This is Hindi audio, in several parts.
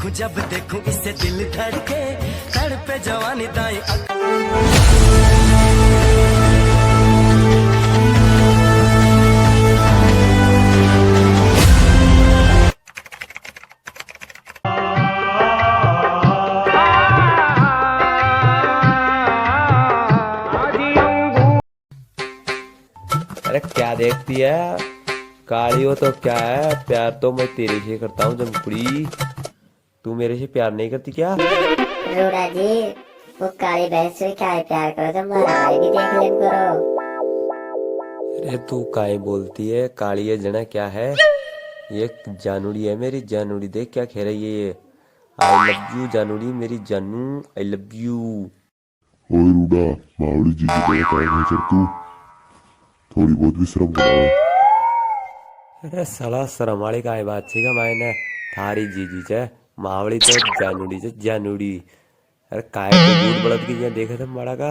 देखूं जब देखूं इससे दिल धड़के, तड़पे जवानी दाई। अरे क्या देखती है काली हो तो क्या है, प्यार तो मैं तेरे से करता हूँ जमकुड़ी। तू मेरे से प्यार नहीं करती क्या? रूड़ा जी, वो काली भैंस से क्या है प्यार करो तो हमारा भाई भी देख ले करो। अरे तू काहे बोलती है, काली है जना क्या है? ये जानूड़ी है मेरी, जानूड़ी देख क्या कह रही है ये। आई लव यू जानूड़ी, मेरी जानू आई लव यू। ओए रूडा मावड़ी जी की तरह काय है चल तू थोड़ी बहुत भी शर्म करा। अरे साला शर्म वाली काय बात छेगा मैंने थारी जीजी छे मावड़ी तो जानूड़ी छे जानूड़ी। अरे काय तो बूढ़ बड़द की देखे थे माड़ा का।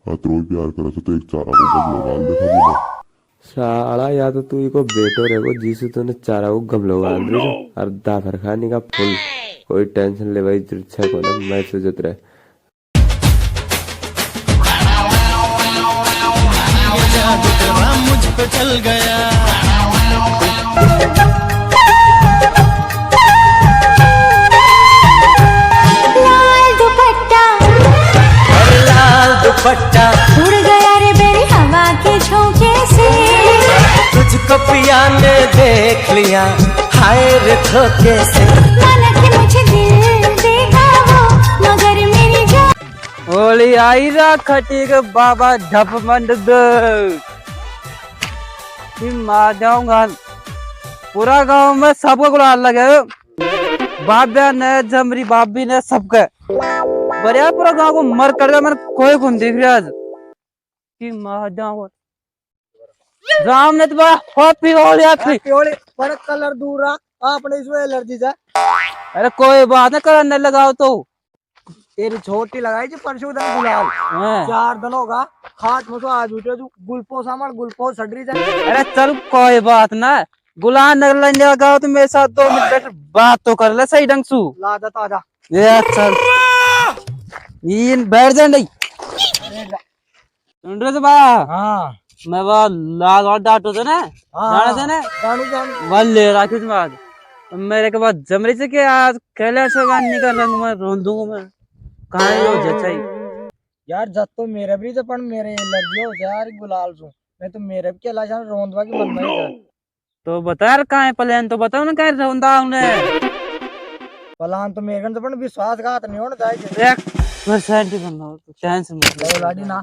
हाँ तो प्यार करा तो एक चारा को गमलो डाल देखा बोला। साला या तो तू इको बेटो रेगो जिससे तूने चारा को गमलो डाल रही हो और दाफर खाने का फुल। कोई टेंशन ले भाई अच्छा को ना मैं सोचत रहे। जादू तेरा मुझ पे चल गया, लाल दुपट्टा, लाल दुपट्टा उड़ गया रे मेरी हवा के झोंके से। तुझको पिया ने देख लिया, हाय रे धोखे से। माना कि मुझे दिल देगा वो, मगर मेरी जान होली आई रा खटी के बाबा ढप मंड दे मार जाऊंगा। पूरा गांव में सबको गुलाल लगे, बाबिया ने जमरी बाबी ने सबके बढ़िया पूरा गांव को मर कर दिया। मैंने कोई कौन देख रहा आज कि मार जाऊंगा। राम ने तो बड़ा हॉपी पर कलर दूर रहा आपने इसमें एलर्जी है। अरे कोई बात नहीं, करने लगाओ तो तेरी छोटी लगाई जी परसों दिन गुलाल हैं। 4 दिन होगा हाथ में तो आज उठे तू गुलपोस हमार गुलपोस सडरी जा। अरे चल कोई बात ना, गुलाम नगर लेने लगाओ तो मेरे साथ 2 मिनट बैठ बात तो कर ले सही ढंग से। लादा ताजा ये चल ये बैठ जा नहीं सुन रहे थे बा। हाँ मैं वो लाल और डाटो थे ना जाने थे ना जानू जानू वो ले रखी थी आज मेरे के बाद जमरी से के आज कहले से गान नहीं कर रहा मैं रोन दूंगा मैं कहाँ हो जचाई। यार जब तो मेरे भी तो मेरे एलर्जी हो जाए यार गुलाल सु मैं तो मेरे भी केला जान रोंदवा की मन में ही तो बता यार कहाँ है प्लान तो बताओ ना कहाँ रोंदा उन्हें। पलान तो मेरे तो विश्वासघात नहीं होना चाहिए। 1% ही बनना हो तो टेंशन मत ले लाडी ना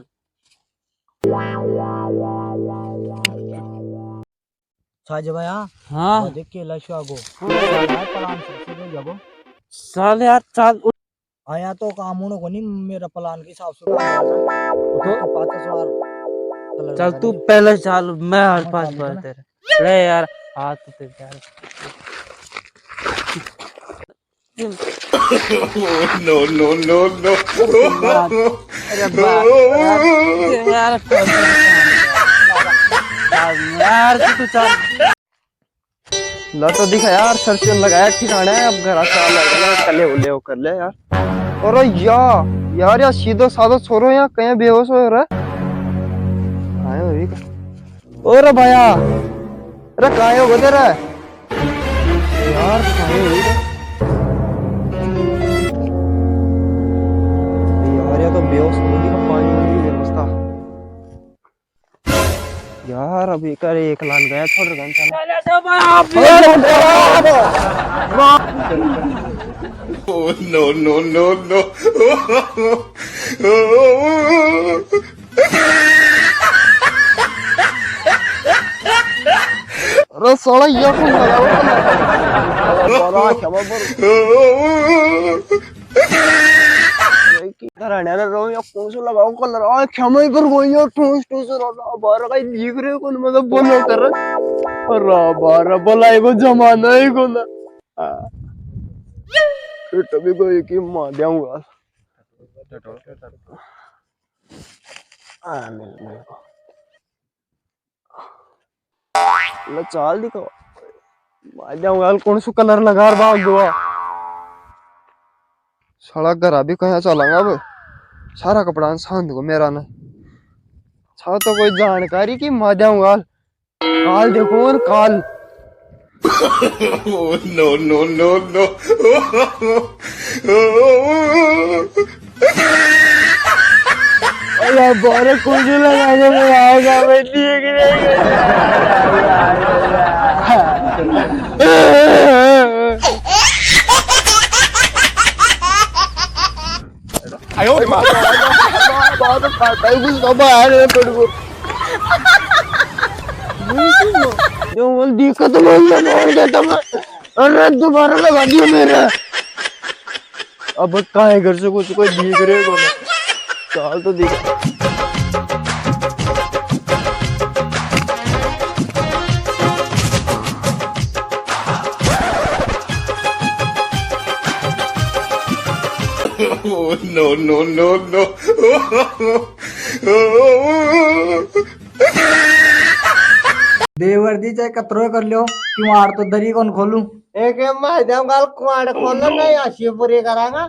साज भैया हाँ देख के लशो आगो पलान से जागो साल यार चाल आया तो कामूनो को नहीं मेरा प्लान के हिसाब से तो 500 चल तू पहले चल मैं हर पास बढ़ तेरे ले यार हाथ तो तेरे यार। नो नो नो नो अरे यार यार तू चल ला तो दिखा यार सरसों लगाया ठिकाना है। अब घर चाल लगा कले उले हो कर ले यार। और यार यार सीधो साधो छोरो यहाँ कहीं बेहोश हो रहा आए हो भी और भैया अरे कहाँ हो गए तेरा यार कहाँ हो यार ये तो बेहोश होने का पानी वाली व्यवस्था यार अभी कर एक लान गया छोड़ नो नो नो नो अरे सोला ये कौन लगा क्षमा कर रो या कौन सा लगाओ कलर आ क्षमा कर वो यार ठोस ठोस रहा बार का लिख रहे कौन मतलब बोलो कर रा बार बोला को जमाना ही को ना फिर तभी को एक ही मार दूंगा चाल दिखाओ मार दूंगा कौन सा कलर लगा रहा गोवा साला घर भी कहाँ चलांगा अब सारा कपड़ा सांध को मेरा ने छा तो कोई जानकारी की माध्याम गाल काल देखो और काल अरे बारे कुछ लगाने में आएगा मैं ठीक दिक्कत अरे दोबारा लगा दिया मेरा अब काहे घर से कुछ कोई दिख रहे को चाल तो दिख देवर्दी चाहे कतरो कर लो किवाड़ तो दरी कौन खोलू एक माध्यम गाल कुआड़ खोलना नहीं आशी पूरी करांगा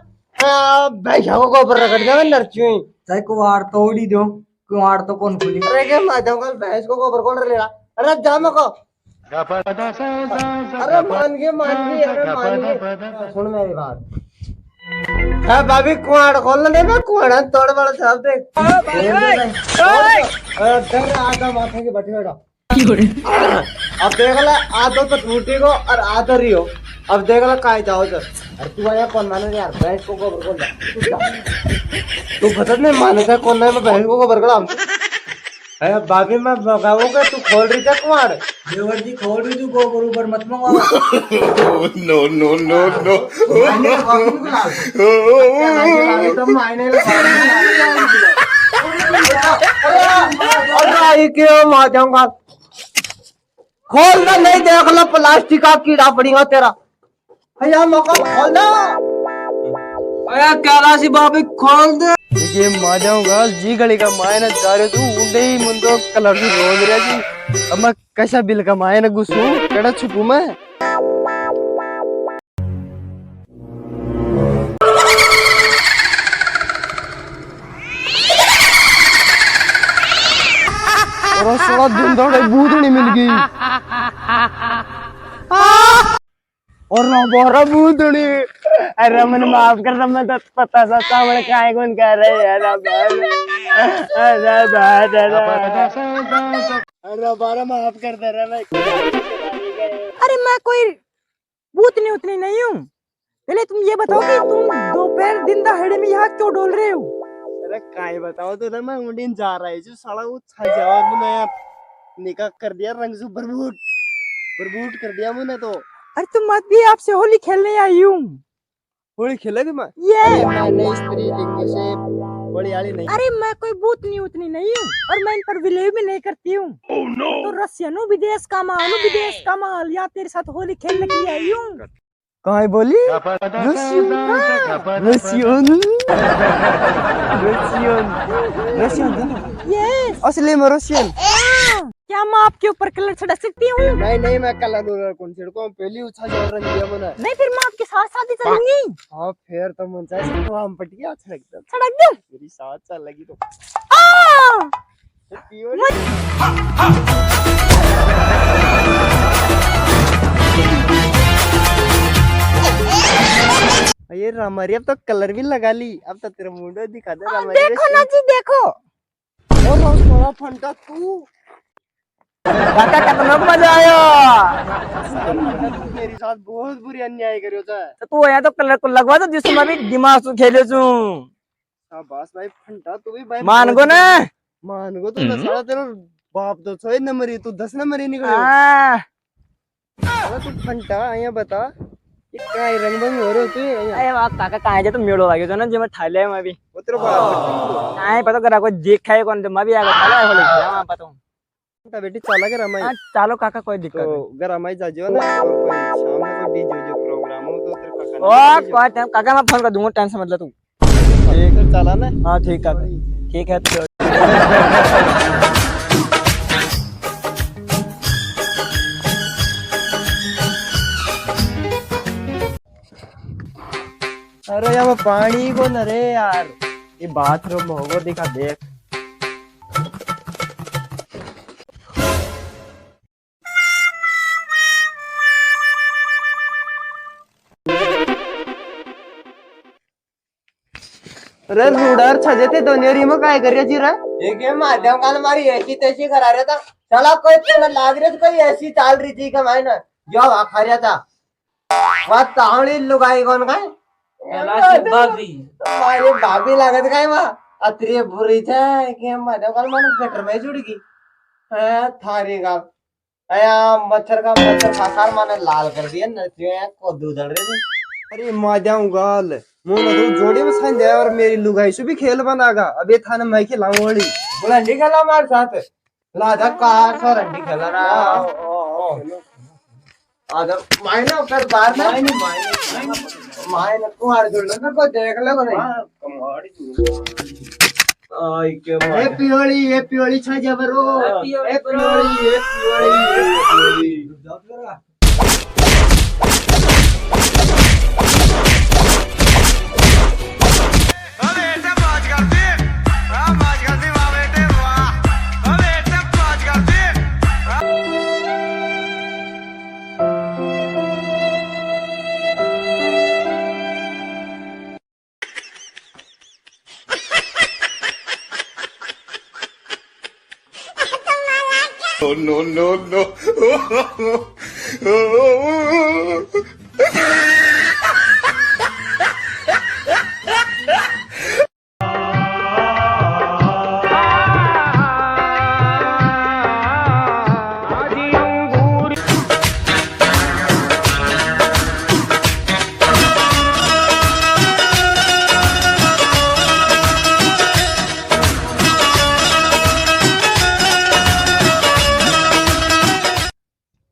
भैया को गोबर रगड़ देगा नरचुई चाहे कुआड़ तोड़ी दो कुआड़ तो कौन खोली अरे के माध्यम गाल भैंस को गोबर कौन लेगा अरे जाम को अरे मान गए अरे सुन मेरी बात है भाभी कुआड़ खोलना नहीं ना कुआड़ तोड़ बड़ा साहब देख आधा माथे की बैठी बैठा अब देख ला आधो तो टूटी को और आधो रही हो अब देख ला कहा जाओ तो अरे तू आया कौन माने यार भैंस को गोबर कौन तू बता नहीं माने था कौन मैं भैंस को गोबर करा अरे भाभी मैं भगाऊंगा तू खोल रही था कुमार देवर जी खोल रही तू गोबर ऊपर मत मंगवा नो तो मायने अरे क्यों माध्यम खोल ना नहीं देख लो प्लास्टिक का कीड़ा पड़ेगा तेरा भैया मौका खोल दो अरे कैलाशी बाबी खोल दे ये माजाऊं गाल जी गली का मायने जा रहे तू उंडे ही मुंडो कलर से रोज रहा जी अब मैं कैसा बिल का मायने घुसू केड़ा छुपू मैं और सारा दिन दौड़े भूतनी मिल गई और ना बोरा भूतनी अरे मन माफ कर रहा मैं तो पता सा सामने काय कौन कह रहे यार अरे बारा माफ कर दे रहा मैं अरे मैं कोई भूतनी उतनी नहीं हूँ पहले तुम ये बताओ कि तुम दोपहर दिन दहाड़े में यहाँ क्यों डोल रहे हो अरे काय बताओ तो ना मैं उड़ीन जा रहा है जो साला वो जवाब मैंने निकाह कर दिया रंग से बरबूट कर दिया मैंने तो अरे तुम मत भी आपसे होली खेलने आई हूँ होली खेले थे मैं ये मैंने स्त्री लिंग से बड़ी आली नहीं अरे मैं कोई भूतनी उतनी नहीं हूँ और मैं इन पर विलेय भी नहीं करती हूँ तो रसियनो विदेश का माल या तेरे साथ होली खेलने के लिए आई हूँ कहाँ बोली यस असली में रशियन क्या मैं आपके ऊपर कलर छिड़क सकती हूँ नहीं मैं कलर कौन छिड़को पहली उछा जो रंग दिया मैंने नहीं फिर मैं आपके साथ शादी चलूंगी हाँ फिर तो मन चाहिए तो हम पटिया सड़क दे मेरी साथ चल लगी तो ये रामरी अब तो कलर भी लगा ली अब तो तेरा मुंडा दिखा दे रामरी देखो ना जी देखो और सोना फंटा तू काका कितना मजा आया मेरी साथ बहुत बुरी अन्याय करियो था तो तू यहाँ तो कलर को लगवा दो जिसमें मैं भी दिमाग से खेले छू शाबाश भाई फंटा तू भी भाई मान गो ना मान गो तू तो सारा तेरा बाप तो 6 नंबर ही तू 10 नंबर ही निकले तू फंटा आया बता ये काय रंग बंग हो रहे हो तू अरे वाह काका कहाँ जाए तो मेड़ो लगे तो ना जो मैं ठा लिया मैं भी वो तेरा बाप कहाँ पता करा कोई देखा है कौन मैं भी आगे ठा लिया होली वहाँ पता बेटी चला के रमाई चलो काका कोई दिक्कत तो नहीं घर रमाई जा जो ना और कोई शाम में कोई डीजे जो प्रोग्राम हो तो तेरे काका ओ कोई टाइम काका मैं फोन कर दूंगा टेंशन मत ले तू ठीक है चला ना हाँ ठीक काका ठीक है तो अरे यार पानी को न रे यार, ये बाथरूम होगो दिखा देख। अरे रूडर छजे ते दोनेरी में काय कर रे? एक ये माध्यम काल मारी ऐसी तैसी करा रहा था। चला कोई तो लाग रही कोई ऐसी चाल रही थी का भाई ना जो खा रहा था। वह तावड़ी लुगाई कौन का भाभी हमारी भाभी लागत का वह अतरी बुरी थे कि माध्यम काल मन गटर में जुड़ गई है थारी का आया मच्छर खासार माने लाल कर दिया नचियो को दूधड़ रहे थे। अरे माध्यम गाल मुंह तो जोड़ी में साइन दे और मेरी लुगाई से भी खेल बनागा। अबे थाने मैं खिलाऊंगी बुलंदी खेला हमारे साथ लादा कार सो रंडी खेला रहा आधा मायने कर बाहर में मायने कुमार जुड़ना को देख ले को नहीं आई के ये पियोली छा जबरो ये पियोली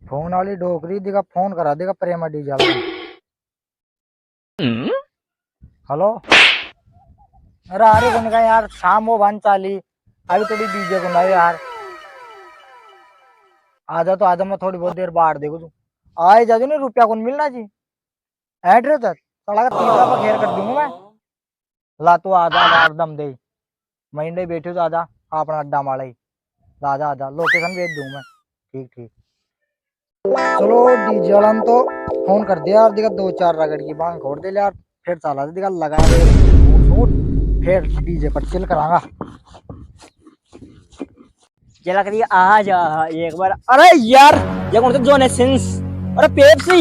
फोन वाली डोकरी दिखा फोन करा देगा प्रेमा डीजल। हेलो अरे अरे कौन का यार शाम हो बन चाली अभी थोड़ी डीजे को ना यार आजा तो आजा मैं थोड़ी बहुत देर बाहर देखो तू आए जा नहीं रुपया कौन मिलना जी एड्रेस सड़ा का तीसरा पर घेर कर दूंगा मैं ला तू आजा यार दम दे महीने बैठे तो आजा अपना अड्डा माड़ा ही आजा आजा लोकेशन भेज दूंगा मैं ठीक ठीक चलो डीजे वाला तो फोन कर दिया यार दिखा 2-4 रगड़ की बांग खोड़ दे यार फिर चला दिखा लगा दे सूट फिर डीजे पर चिल करांगा चला करिए आ जा एक बार। अरे यार ये कौन सा जोन है सिंस अरे पेप्सी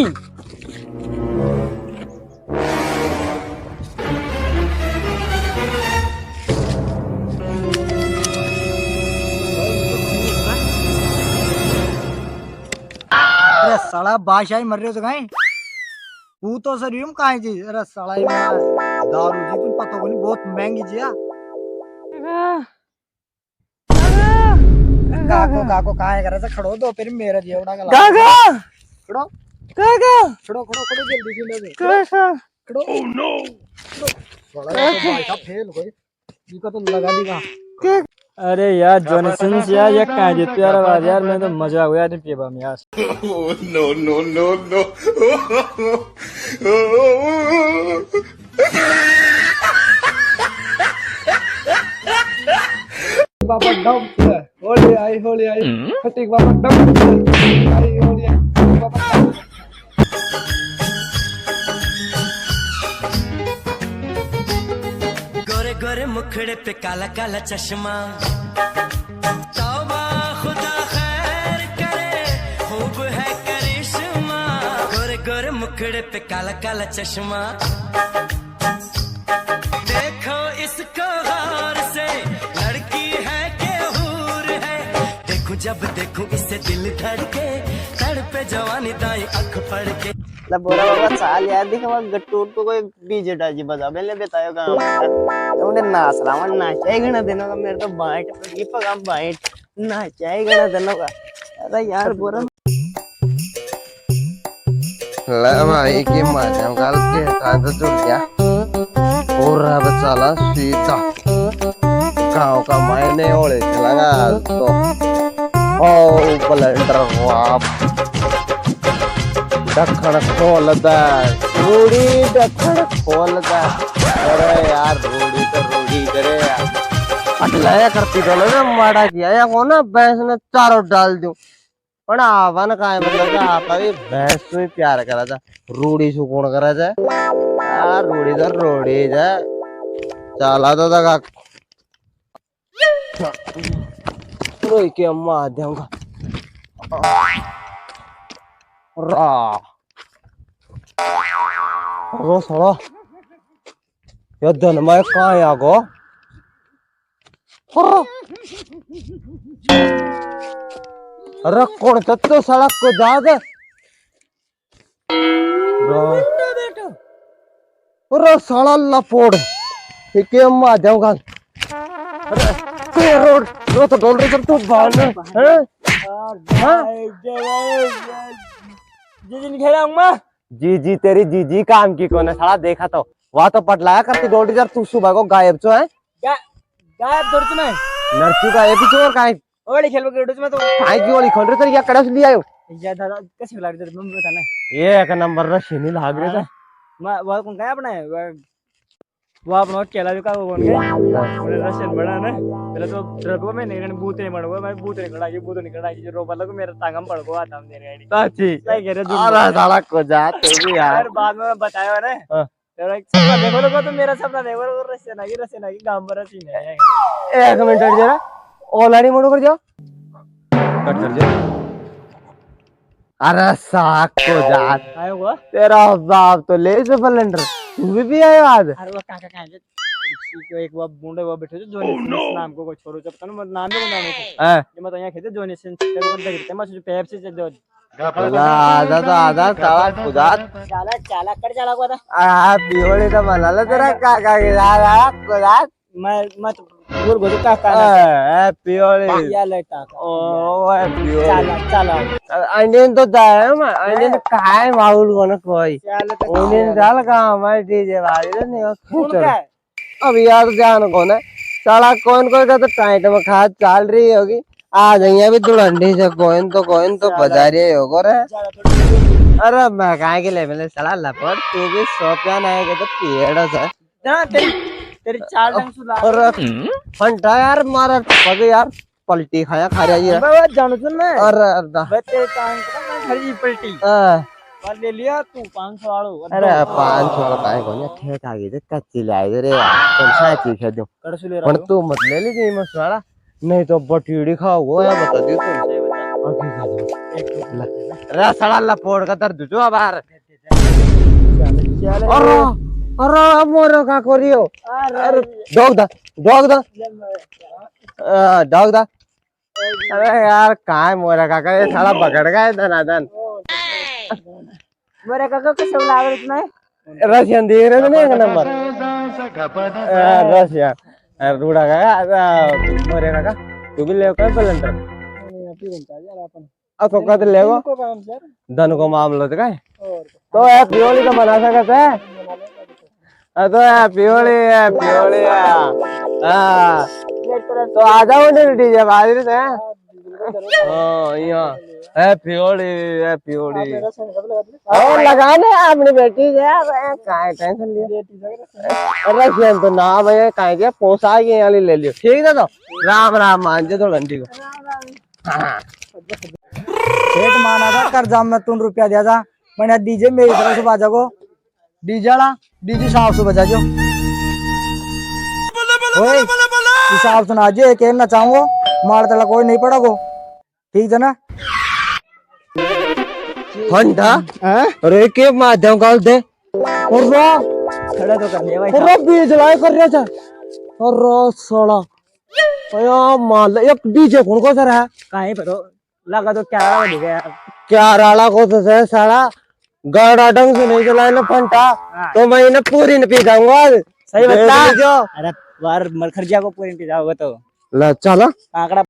अरे साला बादशाह मर रहे हो तो कहीं तू तो सर यूं कहाँ जी अरे साला दारू जी तुम पता को नहीं बहुत महंगी जी काको कहाँ कर रहा खड़ो दो फिर मेरा जी उड़ा गला खड़ो खड़ो जल्दी से खड़ो ओह नो बड़ा फेल हो गई तो लगा देगा। अरे यार जॉनसन यार ये कहाँ जीते यार मैं तो मजा हुआ यार पेबा में यार। no. बाबा डम होली आई फटिक बाबा डम आई होली बाबा गोरे गोरे मुखड़े पे काला काला चश्मा तौबा खुदा खैर करे खूब है करिश्मा गोरे गोरे मुखड़े पे काला काला चश्मा देखो इसको गौर से लड़की है के हूर है देखो जब देखो इससे दिल धड़के तड़पे जवानी दाई अख पड़ के बोला बाबा चाल यार देख हमारा गट्टू को कोई डीजे डाजी बजा मैंने बताया काम उन्हें नाच रहा हूँ नाचाई गणा देना का मेरे तो बाइट पड़ी पगा बाइट नाचाई गणा देना का अरे यार बोरा ला भाई के माध्यम काल के साथ जुड़ गया पूरा बचाला सीधा गाँव का मायने ओले चलागा तो ओ ब्लेंडर वाप ढक्कन खोल दे रूड़ी, ढक्कन खोल दे। अरे यार रूड़ी तो रूड़ी करे यार, अटलाया करती तो ना माड़ा किया या को ना भैंस ने चारों डाल दूं, पण आवन का मतलब आपा भी भैंस से प्यार करा था, रूड़ी से कौन करा जाए यार, रूड़ी तो रूड़ी जाए चला तो तक रोई के अम्मा दूंगा रा रो सड़ा ये धन मैं कहाँ आ गो अरे कौन तो सड़क को जा दे अरे साला लपोड़ ठीक है अम्मा जाऊंगा अरे रोड रो तो डोल रही तू बाल हैं जी जी तेरी जी जी काम की कौन है साला देखा तो वहाँ तो पटलाया करती डोल रही तू सुबह को गायब चो है गायब थोड़ी ना नरचू का एपिसोड का ओली खेल के में तो काय की ओली खोल रहे तो क्या कड़ा से लिया या दादा कैसे लग रहे थे मम्मी बताना ये एक नंबर रशीनी लाग रहे थे मैं वो कौन गया अपने वो अपना केला जो का वो बन गया और रशियन बड़ा ना पहले तो ड्रग में नहीं बूत नहीं मड़ो मैं बूत नहीं खड़ा जो रोबा लगा मेरा टांगम पड़ को आता मेरे गाड़ी सच्ची सही कह रहे अरे साला को जा तू भी यार बाद में बताया ना तेरा एक सपना देखो लोगो तो मेरा सपना देखो रशियन आ गई गांव में सीन है एक मिनट जरा ऑलरेडी मोड़ कर जाओ कट कर जाओ अरे साक को जात आयो हुआ तेरा बाप तो ले से सिलेंडर तू भी आयो आज अरे वो काका को एक वो बूंदे वो बैठे जो नाम को छोरो जब तन नाम है नाम है ये मत यहां खेते जोनी से तेरे को देखते मैं जो पेप्सी से जो आधा तो आधा साला खुदा चाला कर चाला को था आ पियोले तो मनाला तेरा काका के यार खुदा मैं बोल बोल काका ए पियोले या लेटा ओ ए पियोले चाला चाला अंडेन तो जाए मैं अंडेन काय माउल कोन कोई अंडेन डाल का मैं डीजे वाली रे नहीं अब यार जान कौन है साला कौन कोई का तो टाइट में खा चल रही होगी आज यहाँ भी दुलंडी से कोइन तो बजा रही होगा रे अरे मैं कहाँ के लेवल साला लपट तू भी सोपिया नहीं के तो पेड़ से तेरी चाल ढंग सुला और फंटा यार मारा पग यार पलटी खाया खा रहा है मैं जानू सुन मैं अरे बते टांग का खरी पलटी और ले लिया तू 500 वालो अरे 500 वाला काहे कोने ठेक आ गई कच्ची लाई रे यार कौन सा चीज खा दूं कर सु ले पर तू मत ले ली मसाला नहीं तो बटीड़ी खाओ वो या बता दियो तुम अरे साला लपोड़ का दर्द जो बाहर अरे अरे मोरो का करियो अरे डॉग दा अरे यार काय मोरा काका ये साला पकड़ गया धनाधन मेरे काका को सब लाग रही ना रशियन दे रहे थे एक नंबर रशियन रूड़ा का मोरे काका तू भी ले का सिलेंडर अब तो कद ले वो धन को मामला तो काय तो है पियोली तो बना सकते है तो है पियोली हां तो आ जाओ ने डीजे बाज रहे हैं हां यहां है पियोली और लगाने अपनी बेटी से काय टेंशन लिया रशियन तो ना भैया काय के पोसा के वाली ले लियो ठीक है तो राम राम मान जे तो घंटी को सेठ माना था कर्जा में 3 रुपया दिया था मैंने डीजे मेरी तरफ से बाजा को डीजे साहब से बजा जो ओए हिसाब सुना जे एक ना चाहूंगा मार तला कोई नहीं पड़ा को ठीक है ना फंडा अरे के माध्यम काल दे और खड़ा तो कर लिया भाई अरे बीज लाए कर रहा था अरे साला अया माल एक डीजे कौन को सर है कहीं पर लगा तो क्या हो गया क्या राला को तो है साला गाड़ा ढंग से नहीं चलाए ना फंटा तो मैं इन्हें पूरी न पी जाऊंगा सही बता अरे बार मरखरजिया को पूरी पी जाओगे तो ला चला आंकड़ा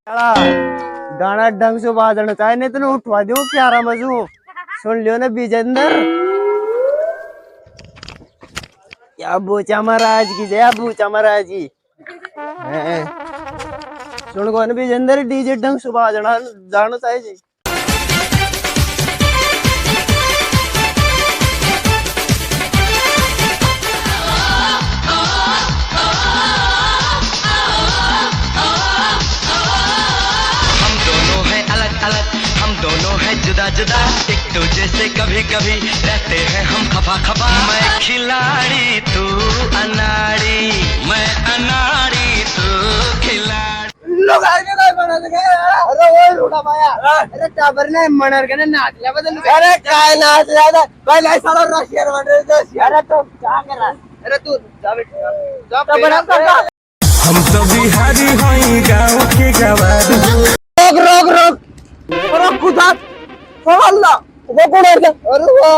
गाना ढंग से बाजना चाहे नहीं तो उठवा दूं क्या मजू सुन लियो ना बीजेंदर क्या बूचा महाराज की जय बूचा महाराज की सुन को ना बीजेंदर डीजे ढंग से बाजना जानो चाहिए जुदा एक दूजे से कभी कभी रहते हैं हम खफा खफा। मैं खिलाड़ी तू अनाड़ी, मैं अनाड़ी तू खिलाड़ी। लोग आगे काय बना दे। अरे वो रूड़ा माया, अरे टाबर ने मनर के नाच लिया बदल। अरे काय नाच लिया था भाई, नहीं साला रशियन बन रहे थे। अरे तो क्या कर रहा है? अरे तू जा बेटा, जा बना कर। हम तो बिहारी होई गाँव के गवार। रोक रोक रोक, अरे खुदा अल्लाह वो कौन है? अरे वो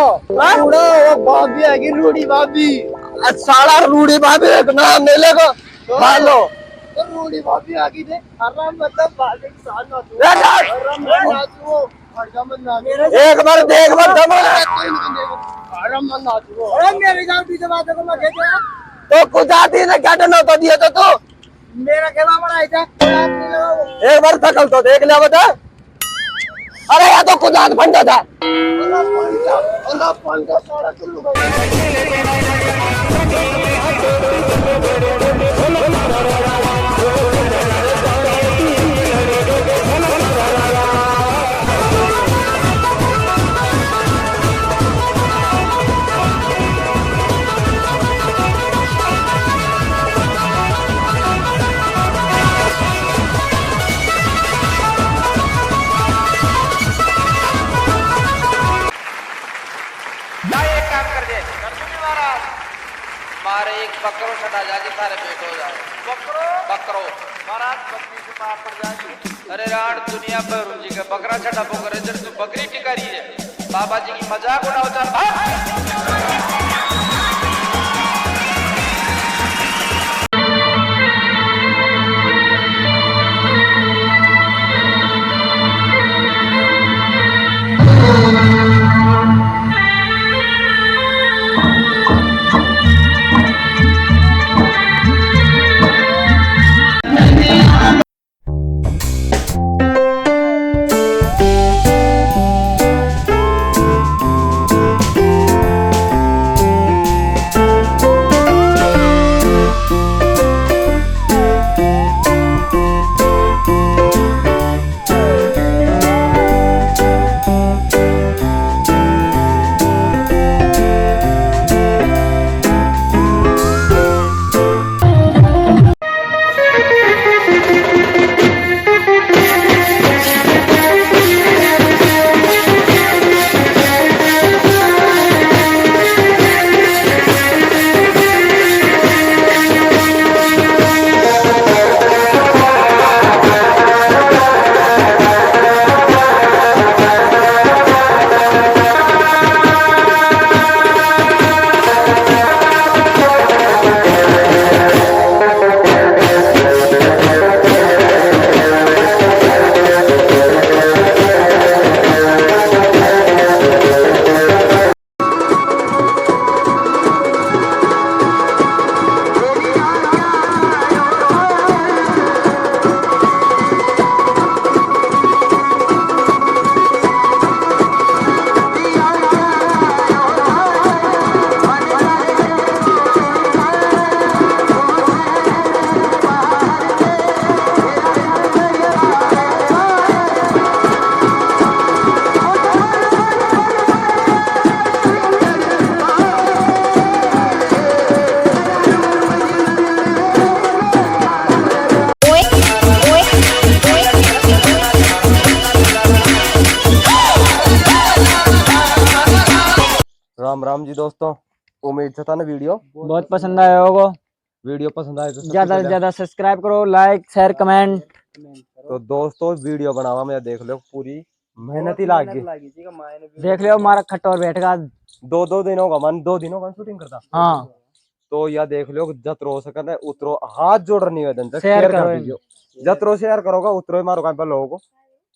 रूड़ा, वो भाभी है कि रूड़ी भाभी। साला रूड़ी भाभी एक नाम मिले को हेलो तो रूड़ी भाभी आ गई थे। आराम मतलब भाभी साथ ना तू आराम ना तू एक बार देख मत दम आराम ना तू। अरे मेरे जान पीछे बात को मैं कहता तो कुछ आती ने क्या डनो तो दिया तो तू मेरा कहना बड़ा है। एक बार थकल तो देख लिया बता। अरे या तो खुद हाथ फंटा था। अल्लाह फंटा सारा चुल्लू का। मारे एक बकरो छटा जाके सारे पेट हो जाए। बकरो बकरो महाराज बकरी से पार पड़ जाए। अरे रात दुनिया पर जी का बकरा छटा पोकर इधर तू बकरी टिकारी है। बाबा जी की मजाक उड़ाओ चल भाग। राम राम जी दोस्तों, उम्मीद था ना वीडियो बहुत पसंद आया होगा। वीडियो पसंद आए तो ज्यादा से ज्यादा सब्सक्राइब करो, लाइक शेयर कमेंट। तो दोस्तों वीडियो बनावा में देख लो पूरी मेहनत ही लाग गई। देख लियो हमारा खट्टोर बैठेगा दो दिन होगा मन, 2 दिनों का शूटिंग करता। हाँ तो यह देख लो जतरो सकता है उतरो हाथ जोड़ निवेदन तक शेयर शेयर कर करो। दीजिए। जतरो शेयर करोगा उतरो मारो काम पर लोगों को।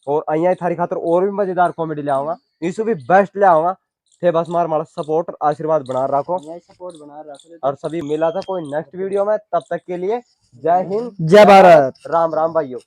और अइया थारी खातर और भी मजेदार कॉमेडी ले आऊंगा, इसको भी बेस्ट ले आऊंगा। थे बस मारा सपोर्ट और आशीर्वाद बना रखो और सभी मिला था कोई नेक्स्ट वीडियो में। तब तक के लिए जय हिंद जय भारत। राम राम भाइयों।